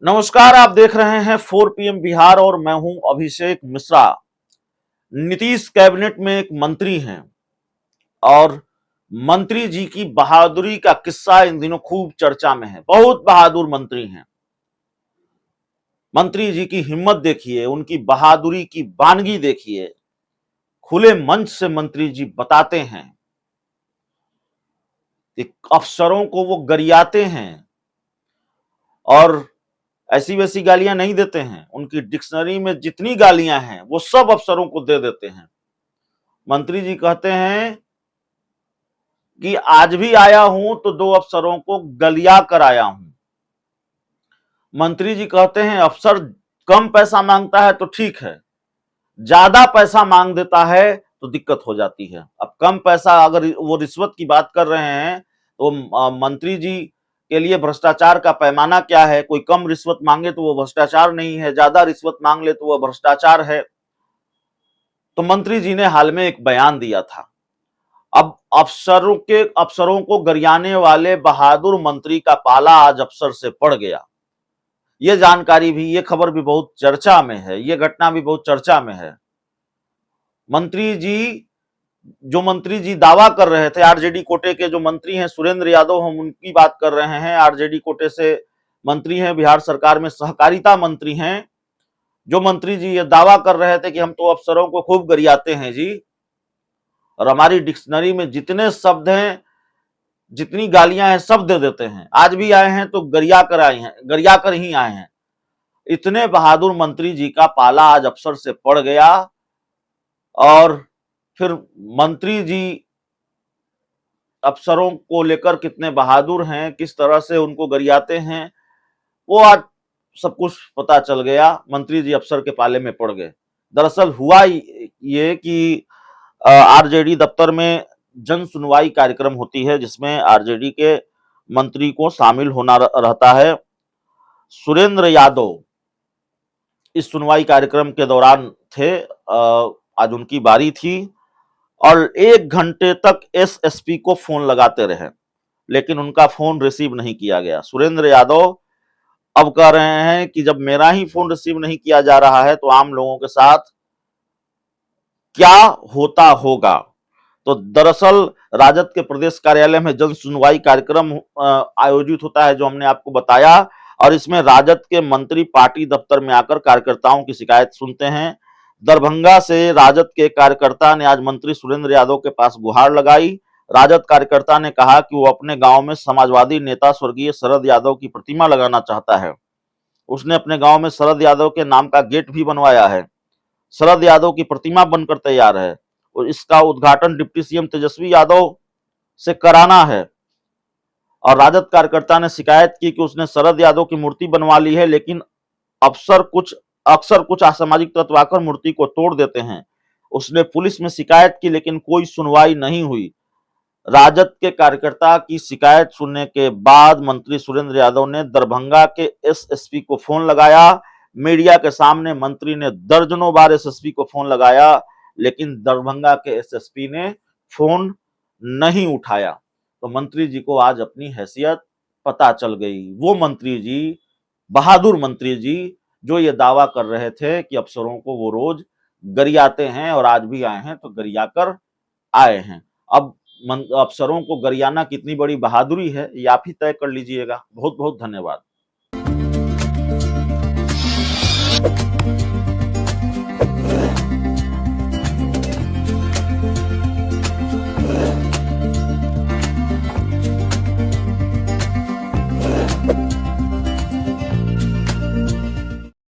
नमस्कार, आप देख रहे हैं 4 पीएम बिहार और मैं हूं अभिषेक मिश्रा। नीतीश कैबिनेट में एक मंत्री हैं और मंत्री जी की बहादुरी का किस्सा इन दिनों खूब चर्चा में है। बहुत बहादुर मंत्री हैं। मंत्री जी की हिम्मत देखिए, उनकी बहादुरी की वानगी देखिए। खुले मंच से मंत्री जी बताते हैं कि अफसरों को वो गरियाते हैं और ऐसी वैसी गालियां नहीं देते हैं। उनकी डिक्शनरी में जितनी गालियां हैं वो सब अफसरों को दे देते हैं। मंत्री जी कहते हैं कि आज भी आया हूं तो 2 अफसरों को गलिया कर आया हूं। मंत्री जी कहते हैं अफसर कम पैसा मांगता है तो ठीक है, ज्यादा पैसा मांग देता है तो दिक्कत हो जाती है। अब कम पैसा, अगर वो रिश्वत की बात कर रहे हैं तो मंत्री जी के लिए भ्रष्टाचार का पैमाना क्या है? कोई कम रिश्वत मांगे तो वो भ्रष्टाचार नहीं है, ज्यादा रिश्वत मांग ले तो वो भ्रष्टाचार है। तो मंत्री जी ने हाल में एक बयान दिया था। अब अफसरों को गरियाने वाले बहादुर मंत्री का पाला आज अफसर से पड़ गया। ये जानकारी भी, ये खबर भी बहुत चर्चा में है, ये घटना भी बहुत चर्चा में है। मंत्री जी मंत्री जी दावा कर रहे थे, आरजेडी कोटे के जो मंत्री हैं सुरेंद्र यादव, हम उनकी बात कर रहे हैं। आरजेडी कोटे से मंत्री हैं, बिहार सरकार में सहकारिता मंत्री हैं। जो मंत्री जी ये दावा कर रहे थे कि हम तो अफसरों को खूब गरियाते हैं जी, और हमारी डिक्शनरी में जितने शब्द हैं, जितनी गालियां हैं, सब दे देते हैं। आज भी आए हैं तो गरिया कर आए हैं, गरिया कर ही आए हैं। इतने बहादुर मंत्री जी का पाला आज अफसर से पड़ गया। और फिर मंत्री जी अफसरों को लेकर कितने बहादुर हैं, किस तरह से उनको गरियाते हैं, वो आज सब कुछ पता चल गया। मंत्री जी अफसर के पाले में पड़ गए। दरअसल हुआ ये कि आरजेडी दफ्तर में जन सुनवाई कार्यक्रम होती है जिसमें आरजेडी के मंत्री को शामिल होना रहता है। सुरेंद्र यादव इस सुनवाई कार्यक्रम के दौरान थे। आज उनकी बारी थी और 1 घंटे तक एसएसपी को फोन लगाते रहे, लेकिन उनका फोन रिसीव नहीं किया गया। सुरेंद्र यादव अब कह रहे हैं कि जब मेरा ही फोन रिसीव नहीं किया जा रहा है तो आम लोगों के साथ क्या होता होगा। तो दरअसल राजद के प्रदेश कार्यालय में जन सुनवाई कार्यक्रम आयोजित होता है, जो हमने आपको बताया, और इसमें राजद के मंत्री पार्टी दफ्तर में आकर कार्यकर्ताओं की शिकायत सुनते हैं। दरभंगा से राजद के कार्यकर्ता ने आज मंत्री सुरेंद्र यादव के पास गुहार लगाई। राजद कार्यकर्ता ने कहा कि वो अपने गांव में समाजवादी नेता स्वर्गीय शरद यादव की प्रतिमा लगाना चाहता है। उसने अपने गांव में शरद यादव के नाम का गेट भी बनवाया है। शरद यादव की प्रतिमा बनकर तैयार है और इसका उद्घाटन डिप्टी सीएम तेजस्वी यादव से कराना है। और राजद कार्यकर्ता ने शिकायत की कि उसने शरद यादव की मूर्ति बनवा ली है, लेकिन अक्सर कुछ असामाजिक तत्व आकर मूर्ति को तोड़ देते हैं। उसने पुलिस में शिकायत की लेकिन कोई सुनवाई नहीं हुई। राजद के कार्यकर्ता की शिकायत सुनने के बाद मंत्री सुरेंद्र यादव ने दरभंगा के एसएसपी को फोन लगाया। मीडिया के सामने मंत्री ने दर्जनों बार एसएसपी को फोन लगाया, लेकिन दरभंगा के एसएसपी ने फोन नहीं उठाया। तो मंत्री जी को आज अपनी हैसियत पता चल गई। वो मंत्री जी, बहादुर मंत्री जी, जो ये दावा कर रहे थे कि अफसरों को वो रोज गरियाते हैं, और आज भी आए हैं तो गरिया कर आए हैं। अब अफसरों को गरियाना कितनी बड़ी बहादुरी है, ये आप ही तय कर लीजिएगा। बहुत बहुत धन्यवाद।